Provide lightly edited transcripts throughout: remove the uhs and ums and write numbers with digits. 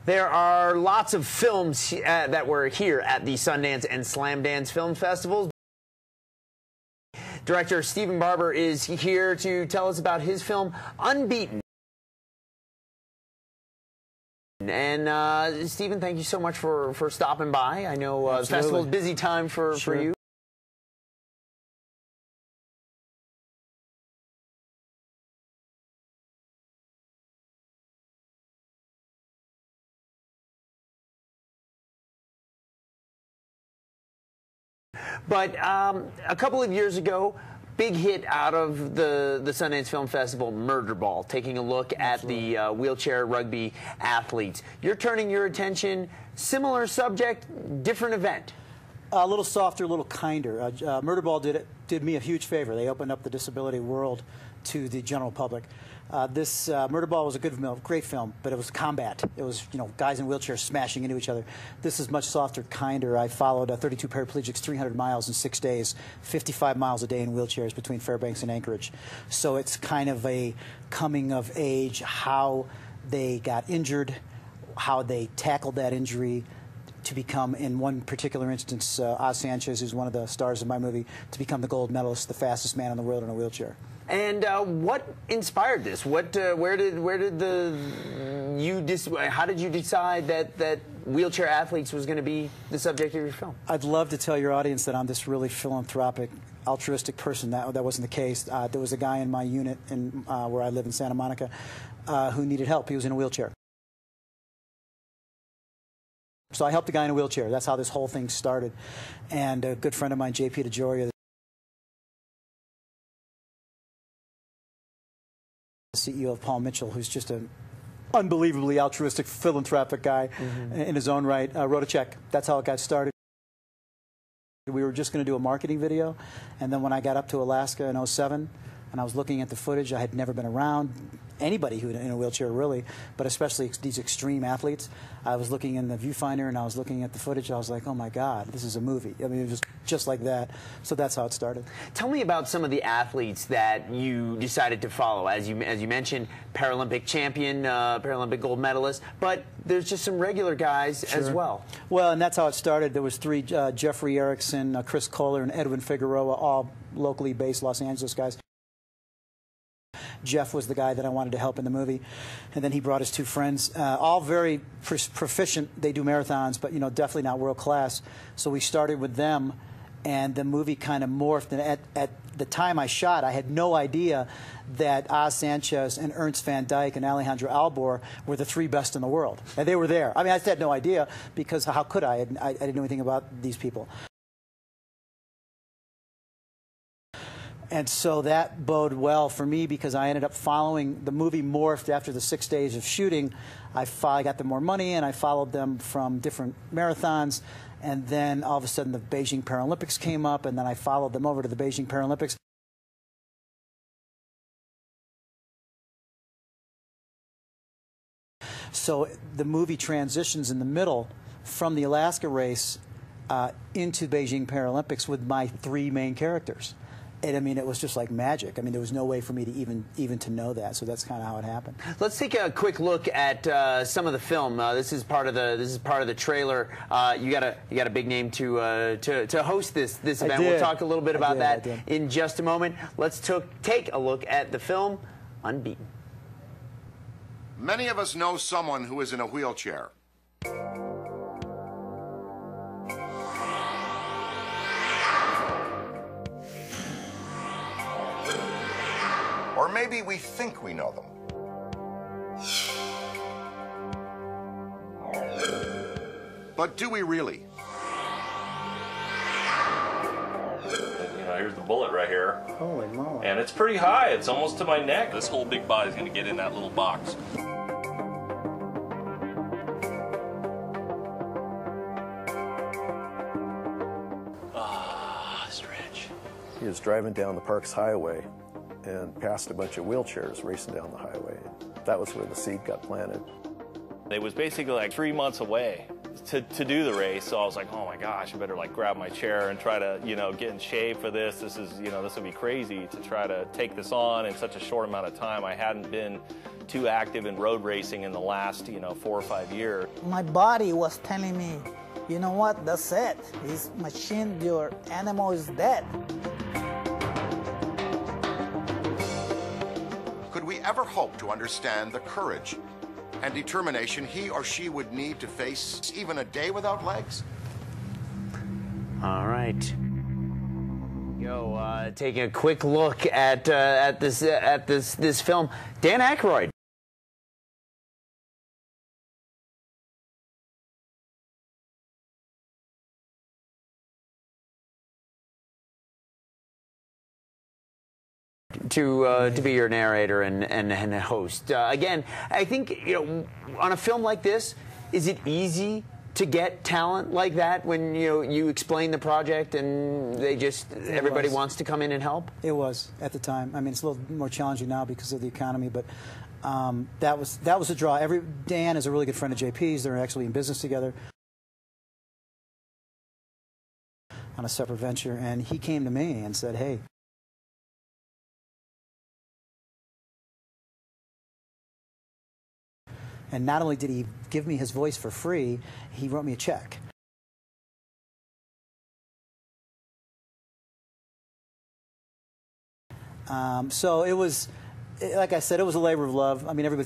There are lots of films that were here at the Sundance and Slamdance film festivals. Director Stephen Barber is here to tell us about his film, Unbeaten. And Stephen, thank you so much for stopping by. I know the festival's a busy time for you. But a couple of years ago, big hit out of the Sundance Film Festival, Murder Ball, taking a look at the wheelchair rugby athletes. You're turning your attention, similar subject, different event. A little softer, a little kinder. Murder Ball did me a huge favor. They opened up the disability world to the general public. This Murder Ball was a great film, but it was combat. It was, guys in wheelchairs smashing into each other. This is much softer, kinder. I followed 32 paraplegics 300 miles in 6 days, 55 miles a day in wheelchairs between Fairbanks and Anchorage. So it's kind of a coming of age, how they got injured, how they tackled that injury, to become, in one particular instance, Oz Sanchez, who's one of the stars of my movie, to become the gold medalist, the fastest man in the world in a wheelchair. And what inspired this? How did you decide that wheelchair athletes was going to be the subject of your film? I'd love to tell your audience that I'm this really philanthropic, altruistic person. That wasn't the case. There was a guy in my unit where I live in Santa Monica who needed help. He was in a wheelchair. So I helped a guy in a wheelchair. That's how this whole thing started. And a good friend of mine, J.P. DeJoria, the CEO of Paul Mitchell, who's just an unbelievably altruistic, philanthropic guy in his own right, wrote a check. That's how it got started. We were just going to do a marketing video, and then when I got up to Alaska in '07, and I was looking at the footage, I had never been around anybody who in a wheelchair, really, but especially these extreme athletes. I was looking in the viewfinder, and I was looking at the footage. I was like, oh my God, this is a movie. I mean, it was just like that. So that's how it started. Tell me about some of the athletes that you decided to follow. As you mentioned, Paralympic champion, Paralympic gold medalist, but there's just some regular guys as well. Well, and that's how it started. There was three, Jeffrey Erickson, Chris Kohler, and Edwin Figueroa, all locally based Los Angeles guys. Jeff was the guy that I wanted to help in the movie, and then he brought his two friends, all very proficient. They do marathons, but definitely not world class. So we started with them, and the movie kind of morphed. And at the time I shot, I had no idea that Oz Sanchez and Ernst van Dijk and Alejandro Albor were the three best in the world, and they were there. I mean, I had no idea, because how could I? I didn't know anything about these people. And so that bode well for me, because I ended up following the movie. Morphed after the 6 days of shooting. I got them more money, and I followed them from different marathons. And then all of a sudden the Beijing Paralympics came up, and then I followed them over to the Beijing Paralympics. So the movie transitions in the middle from the Alaska race into Beijing Paralympics with my three main characters. And I mean, it was just like magic. I mean, there was no way for me to even to know that. So that's kind of how it happened. Let's take a quick look at some of the film. This is part of the trailer. You got a big name to host this event. We'll talk a little bit about that in just a moment. Let's take a look at the film Unbeaten. Many of us know someone who is in a wheelchair. Or maybe we think we know them. But do we really? Here's the bullet right here. Holy moly. And it's pretty high. It's almost to my neck. This whole big body's going to get in that little box. Stretch. He was driving down the Parks Highway and passed a bunch of wheelchairs racing down the highway. That was where the seed got planted. It was basically like 3 months away, to do the race. So I was like, oh my gosh, I better like grab my chair and try to, you know, get in shape for this. This is, you know, this would be crazy to try to take this on in such a short amount of time. I hadn't been too active in road racing in the last, you know, 4 or 5 years. My body was telling me, you know what, that's it. This machine, your animal is dead. Could we ever hope to understand the courage and determination he or she would need to face even a day without legs? All right. Go taking a quick look at this film. Dan Aykroyd. To be your narrator and host. Again, I think, you know, on a film like this, is it easy to get talent like that when, you know, you explain the project and they just everybody wants to come in and help? It was at the time. I mean, it's a little more challenging now because of the economy, but that was a draw. Dan is a really good friend of JP's. They're actually in business together on a separate venture, and he came to me and said, hey, and not only did he give me his voice for free, he wrote me a check. So it was, like I said, it was a labor of love. I mean, every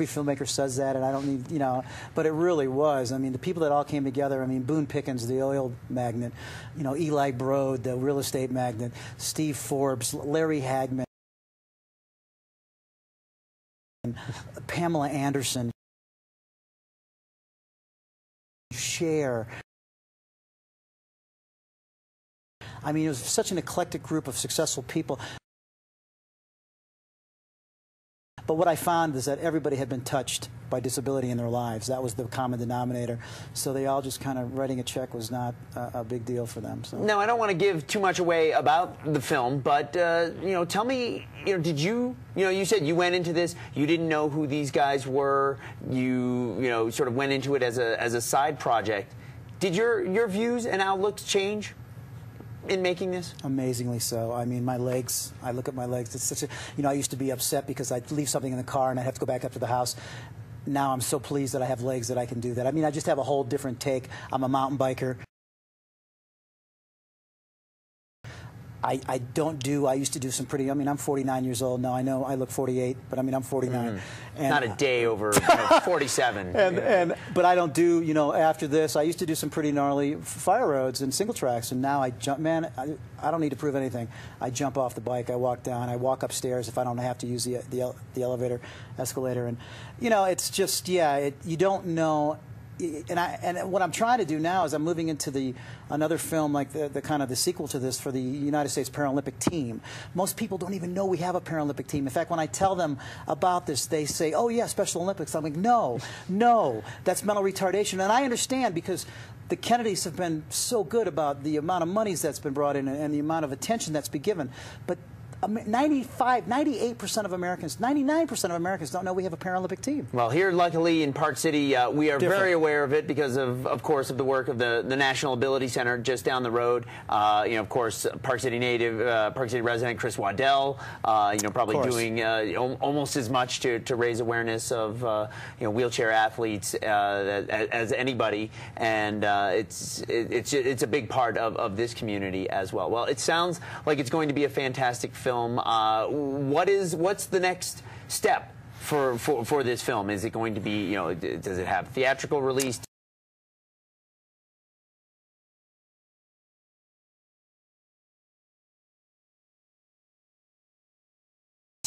filmmaker says that, and I don't need, you know, but it really was. I mean, the people that all came together, I mean, Boone Pickens, the oil magnate, you know, Eli Broad, the real estate magnate, Steve Forbes, Larry Hagman, Pamela Anderson, Cher. I mean, it was such an eclectic group of successful people. But what I found is that everybody had been touched by disability in their lives. That was the common denominator. So they all just kind of writing a check was not a big deal for them. So. Now, I don't want to give too much away about the film, but you know, tell me, you know, did you know, you said you went into this, you didn't know who these guys were, you know, sort of went into it as a side project. Did your views and outlooks change in making this? Amazingly so. I mean, my legs, I look at my legs, it's such a, you know, I used to be upset because I'd leave something in the car and I'd have to go back up to the house. Now I'm so pleased that I have legs that I can do that. I mean, I just have a whole different take. I'm a mountain biker. I used to do some pretty, I mean, I'm 49 years old now. I know I look 48, but I mean, I'm 49. And, not a day over, you know, 47. But I don't do, you know, after this, I used to do some pretty gnarly fire roads and single tracks, and now I jump, man, I don't need to prove anything. I jump off the bike, I walk down, I walk upstairs if I don't have to use the elevator, escalator, and, you know, it's just, yeah, you don't know. And what I'm trying to do now is I'm moving into another film like the kind of the sequel to this for the United States Paralympic team. Most people don't even know we have a Paralympic team. In fact, when I tell them about this, they say, "Oh yeah, Special Olympics." I'm like, "No, that's mental retardation." And I understand because the Kennedys have been so good about the amount of monies that's been brought in and the amount of attention that's been given, but 98% of Americans, 99% of Americans don't know we have a Paralympic team. Well, here, luckily, in Park City, we are very aware of it because of course, of the work of the National Ability Center just down the road. You know, of course, Park City native, Park City resident Chris Waddell, you know, probably doing almost as much to raise awareness of, you know, wheelchair athletes as anybody, and it's a big part of this community as well. Well, it sounds like it's going to be a fantastic film. What's the next step for this film? Is it going to be, you know, does it have theatrical release?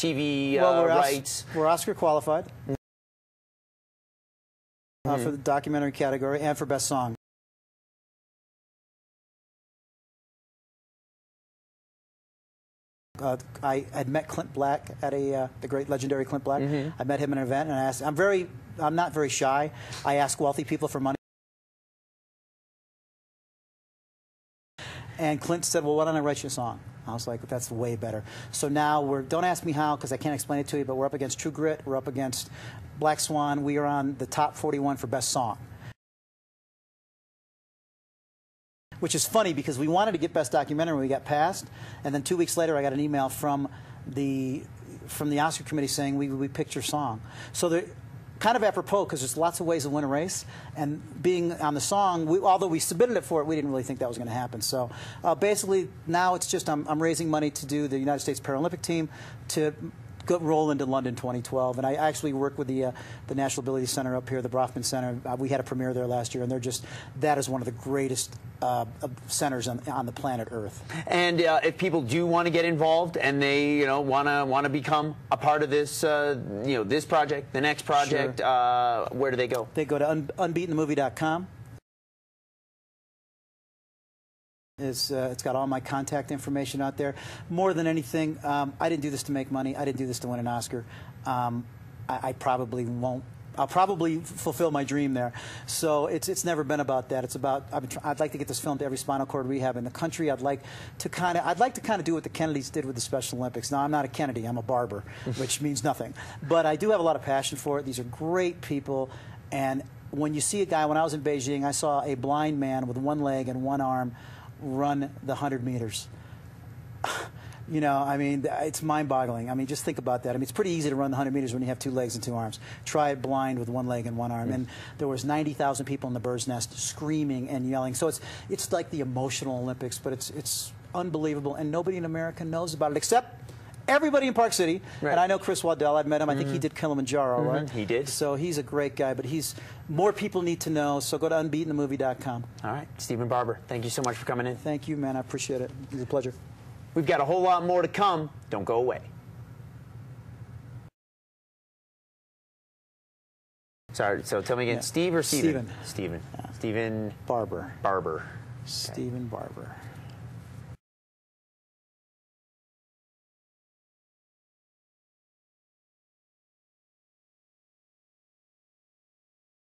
TV rights? We're Oscar qualified for the documentary category and for Best Song. I had met Clint Black at the great legendary Clint Black. I met him at an event, and I asked. I'm not very shy. I ask wealthy people for money. And Clint said, "Well, why don't I write you a song?" I was like, "That's way better." So now don't ask me how because I can't explain it to you. But we're up against True Grit. We're up against Black Swan. We are on the top 41 for Best Song. which is funny because we wanted to get Best Documentary when we got passed, and then 2 weeks later I got an email from the Oscar committee saying we picked your song. So they're kind of apropos because there's lots of ways to win a race, and being on the song, although we submitted it for it, we didn't really think that was going to happen. So basically now it's just I'm raising money to do the United States Paralympic team to roll into London 2012, and I actually work with the National Ability Center up here, the Brofman Center. We had a premiere there last year, and that is one of the greatest centers on the planet Earth. And if people do want to get involved and they want to become a part of this this project, the next project, sure. Where do they go? They go to unbeatenthemovie.com. It's got all my contact information out there. More than anything, I didn't do this to make money. I didn't do this to win an Oscar. I probably won't. I'll probably fulfill my dream there. So it's never been about that. It's about I'd like to get this film to every spinal cord rehab in the country. I'd like to kind of do what the Kennedys did with the Special Olympics. Now I'm not a Kennedy. I'm a Barber, which means nothing. But I do have a lot of passion for it. These are great people, and when you see a guy, when I was in Beijing, I saw a blind man with one leg and one arm run the 100 meters. I mean, it's mind-boggling. I mean, just think about that. I mean, it's pretty easy to run the 100 meters when you have 2 legs and 2 arms. Try it blind with 1 leg and 1 arm. And there was 90,000 people in the bird's nest screaming and yelling. So it's like the emotional Olympics, but it's unbelievable, and nobody in America knows about it except everybody in Park City. Right. And I know Chris Waddell. I've met him. I think he did Kilimanjaro, right? He did. So he's a great guy, but more people need to know, so go to unbeatenthemovie.com. All right. Stephen Barber, thank you so much for coming in. Thank you, man. I appreciate it. It was a pleasure. We've got a whole lot more to come. Don't go away. Sorry, so tell me again, Steve or Steven? Steven. Steven. Steven Barber. Barber. Stephen Barber.